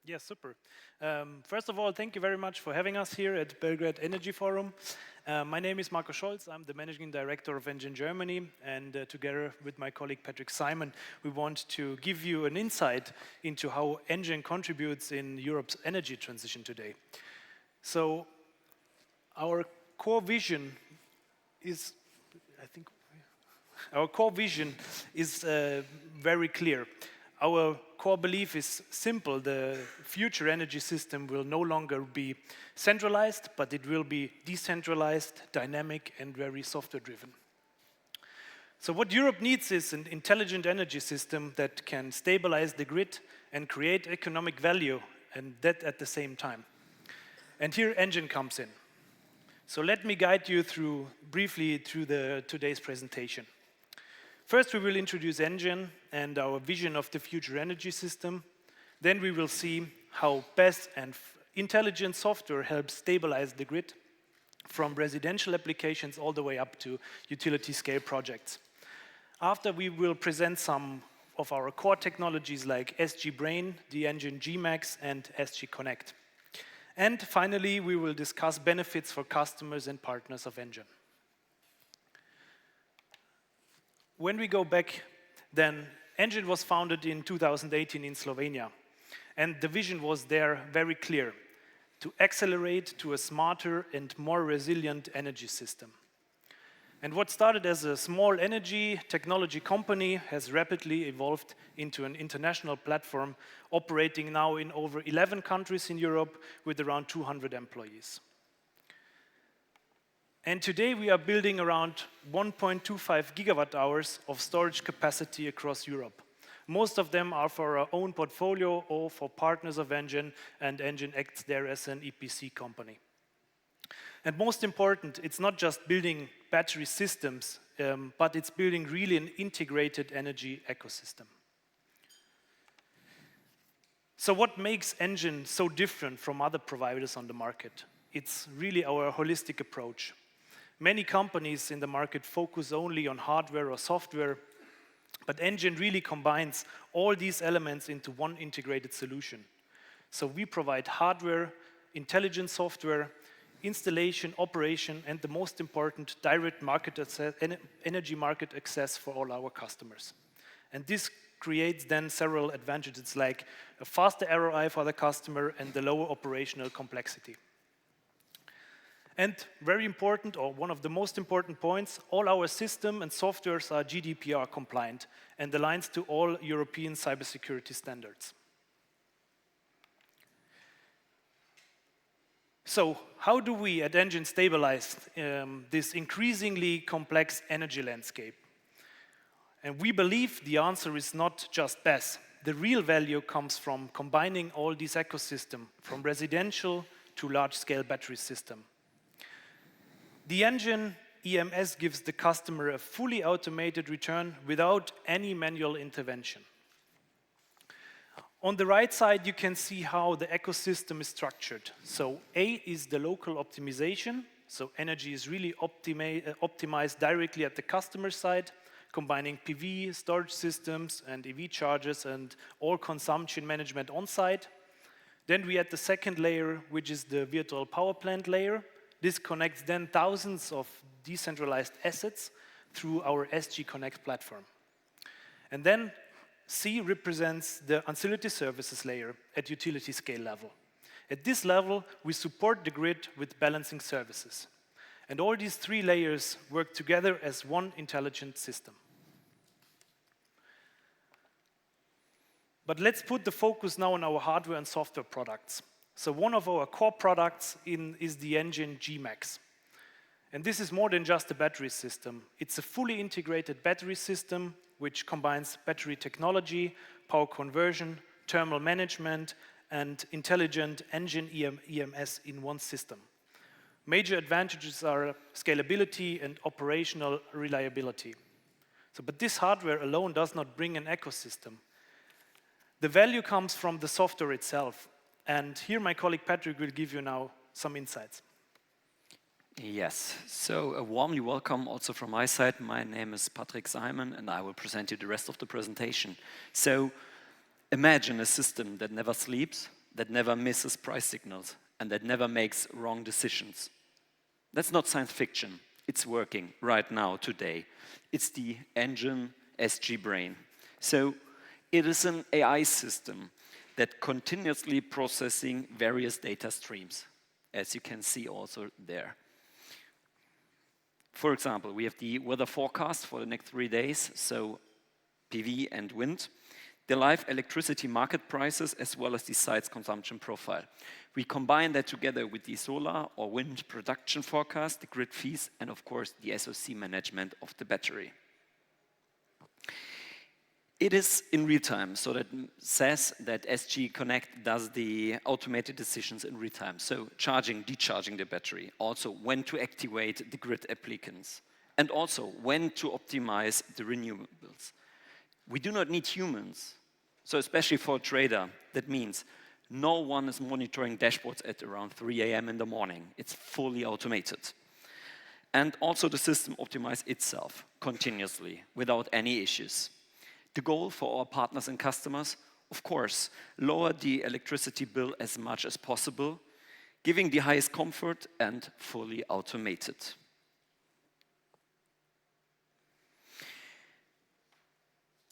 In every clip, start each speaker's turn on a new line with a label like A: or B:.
A: Yes, super. First of all, thank you very much for having us here at Belgrade Energy Forum. My name is Marco Scholz. I'm the Managing Director of NGEN Germany, and together with my colleague Patrick Simon, we want to give you an insight into how NGEN contributes in Europe's energy transition today. So, our core vision is, very clear. Our core belief is simple: the future energy system will no longer be centralized, but it will be decentralized, dynamic, and very software-driven. So what Europe needs is an intelligent energy system that can stabilize the grid and create economic value, and that at the same time. And here NGEN comes in. So let me guide you briefly through today's presentation. First, we will introduce NGEN and our vision of the future energy system. Then we will see how best and intelligent software helps stabilize the grid from residential applications all the way up to utility-scale projects. After, we will present some of our core technologies like SG Brain, the NGEN GMAX, and SG Connect. And finally, we will discuss benefits for customers and partners of NGEN. When we go back, then NGEN was founded in 2018 in Slovenia. And the vision was there very clear: to accelerate to a smarter and more resilient energy system. And what started as a small energy technology company has rapidly evolved into an international platform operating now in over 11 countries in Europe with around 200 employees. And today we are building around 1.25 gigawatt hours of storage capacity across Europe. Most of them are for our own portfolio or for partners of NGEN, and NGEN acts there as an EPC company. And most important, it's not just building battery systems, but it's building really an integrated energy ecosystem. So what makes NGEN so different from other providers on the market? It's really our holistic approach. Many companies in the market focus only on hardware or software, but NGEN really combines all these elements into one integrated solution. So we provide hardware, intelligent software, installation, operation, and the most important, direct market access, energy market access for all our customers. And this creates then several advantages like a faster ROI for the customer and the lower operational complexity. And very important, or one of the most important points, all our system and softwares are GDPR compliant and aligns to all European cybersecurity standards. So how do we at NGEN stabilize this increasingly complex energy landscape? And we believe the answer is not just BESS. The real value comes from combining all these ecosystems, from residential to large-scale battery system. The NGEN EMS gives the customer a fully automated return without any manual intervention. On the right side, you can see how the ecosystem is structured. So A is the local optimization. So energy is really optimized directly at the customer side, combining PV, storage systems, and EV chargers, and all consumption management on site. Then we add the second layer, which is the virtual power plant layer. This connects then thousands of decentralized assets through our SG Connect platform. And then C represents the ancillary services layer at utility scale level. At this level, we support the grid with balancing services. And all these three layers work together as one intelligent system. But let's put the focus now on our hardware and software products. So one of our core products is the NGEN GMAX. And this is more than just a battery system. It's a fully integrated battery system which combines battery technology, power conversion, thermal management, and intelligent NGEN EMS in one system. Major advantages are scalability and operational reliability. But this hardware alone does not bring an ecosystem. The value comes from the software itself. And here my colleague Patrick will give you now some insights.
B: Yes, so a warmly welcome also from my side. My name is Patrick Simon and I will present you the rest of the presentation. So imagine a system that never sleeps, that never misses price signals, and that never makes wrong decisions. That's not science fiction. It's working right now, today. It's the NGEN SG Brain. So it is an AI system that continuously processing various data streams, as you can see also there. For example, we have the weather forecast for the next 3 days, so PV and wind, the live electricity market prices, as well as the site's consumption profile. We combine that together with the solar or wind production forecast, the grid fees, and of course the SOC management of the battery. It is in real time, so that says that SG Connect does the automated decisions in real time. So charging, decharging the battery, also when to activate the grid applicants, and also when to optimize the renewables. We do not need humans, so especially for a trader, that means no one is monitoring dashboards at around 3 a.m. in the morning. It's fully automated. And also the system optimizes itself continuously without any issues. The goal for our partners and customers, of course, lower the electricity bill as much as possible, giving the highest comfort and fully automated.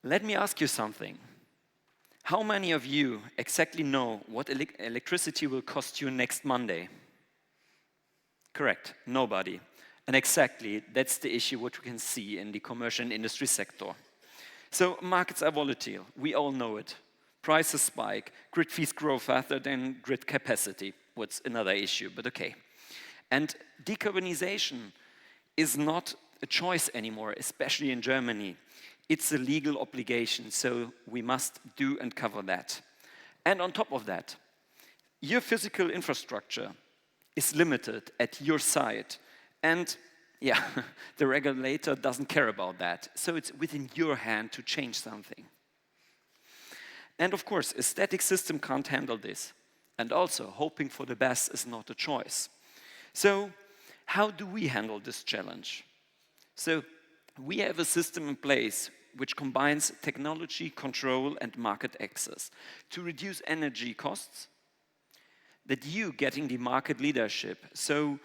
B: Let me ask you something. How many of you exactly know what electricity will cost you next Monday? Correct, nobody. And exactly, that's the issue what we can see in the commercial and industry sector. So markets are volatile, we all know it. Prices spike, grid fees grow faster than grid capacity. What's another issue, but okay. And decarbonization is not a choice anymore, especially in Germany. It's a legal obligation, so we must do and cover that. And on top of that, your physical infrastructure is limited at your site. And yeah, the regulator doesn't care about that. So it's within your hand to change something. And of course, a static system can't handle this. And also, hoping for the best is not a choice. So how do we handle this challenge? So we have a system in place which combines technology, control, and market access to reduce energy costs, that you getting the market leadership. So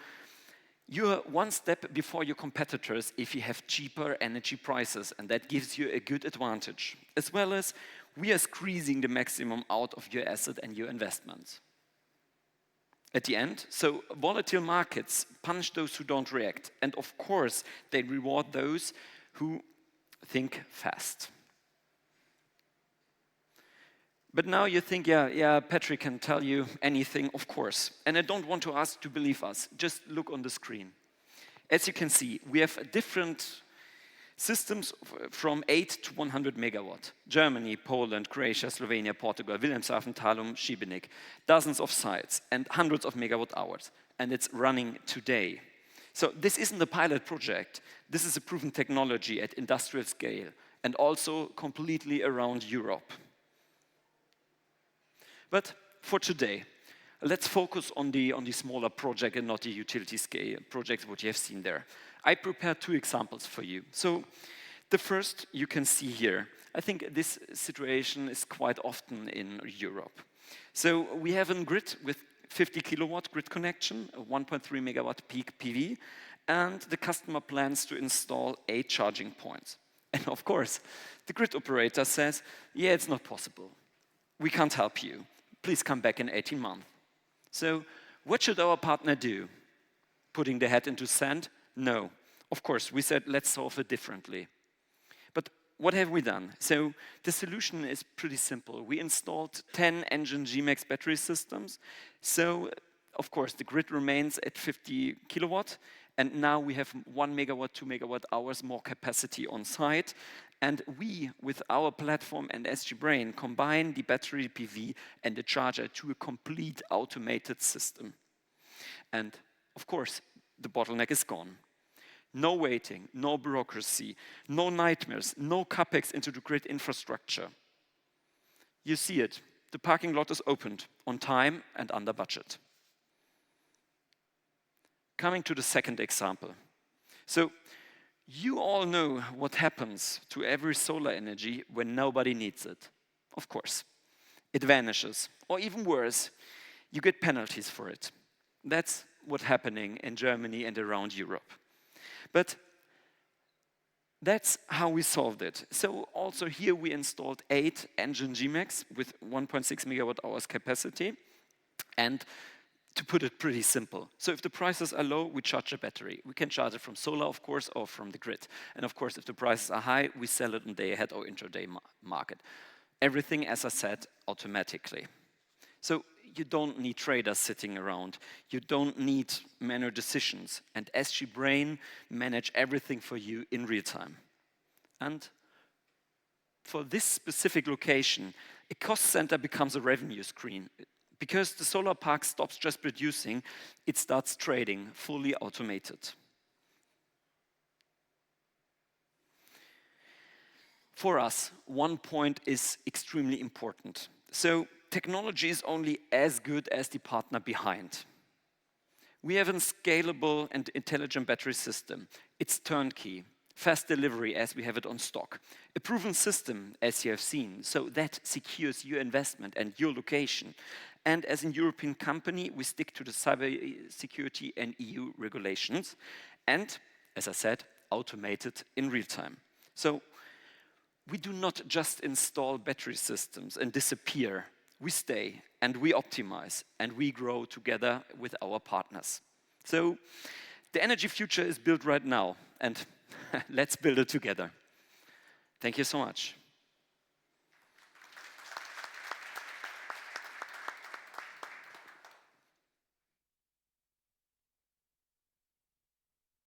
B: you're one step before your competitors if you have cheaper energy prices, and that gives you a good advantage. As well as we are squeezing the maximum out of your asset and your investments. At the end, so volatile markets punish those who don't react, and of course they reward those who think fast. But now you think, yeah, Patrick can tell you anything, of course. And I don't want to ask to believe us. Just look on the screen. As you can see, we have different systems from 8 to 100 megawatt. Germany, Poland, Croatia, Slovenia, Portugal, Wilhelmshaven, Talum, Šibenik. Dozens of sites and hundreds of megawatt hours. And it's running today. So this isn't a pilot project. This is a proven technology at industrial scale and also completely around Europe. But for today, let's focus on the smaller project and not the utility scale projects what you have seen there. I prepared 2 examples for you. So the first you can see here. I think this situation is quite often in Europe. So we have a grid with 50 kilowatt grid connection, a 1.3 megawatt peak PV, and the customer plans to install 8 charging points. And of course, the grid operator says, yeah, it's not possible. We can't help you. Please come back in 18 months. So what should our partner do? Putting the head into sand? No. Of course, we said, let's solve it differently. But what have we done? So the solution is pretty simple. We installed 10 NGEN GMAX battery systems. So, of course, the grid remains at 50 kilowatt. And now we have 1 megawatt, 2 megawatt hours more capacity on site. And we, with our platform and SG Brain, combine the battery PV and the charger to a complete automated system. And of course, the bottleneck is gone. No waiting, no bureaucracy, no nightmares, no capex into the grid infrastructure. You see it. The parking lot is opened on time and under budget. Coming to the second example. So, you all know what happens to every solar energy when nobody needs it. Of course. it vanishes. Or even worse, you get penalties for it. That's what's happening in Germany and around Europe. But that's how we solved it. So also here we installed 8 NGEN GMAX with 1.6 megawatt hours capacity. And to put it pretty simple, so if the prices are low, we charge a battery. We can charge it from solar, of course, or from the grid. And of course, if the prices are high, we sell it on day ahead or intraday market. Everything, as I said, automatically. So you don't need traders sitting around. You don't need manual decisions. And SG Brain manage everything for you in real time. And for this specific location, a cost center becomes a revenue screen. Because the solar park stops just producing, it starts trading, fully automated. For us, one point is extremely important. So technology is only as good as the partner behind. We have a scalable and intelligent battery system. It's turnkey, fast delivery as we have it on stock. A proven system, as you have seen, so that secures your investment and your location. And as a European company, we stick to the cybersecurity and EU regulations. And, as I said, automated in real time. So we do not just install battery systems and disappear. We stay and we optimize and we grow together with our partners. So the energy future is built right now, and let's build it together. Thank you so much.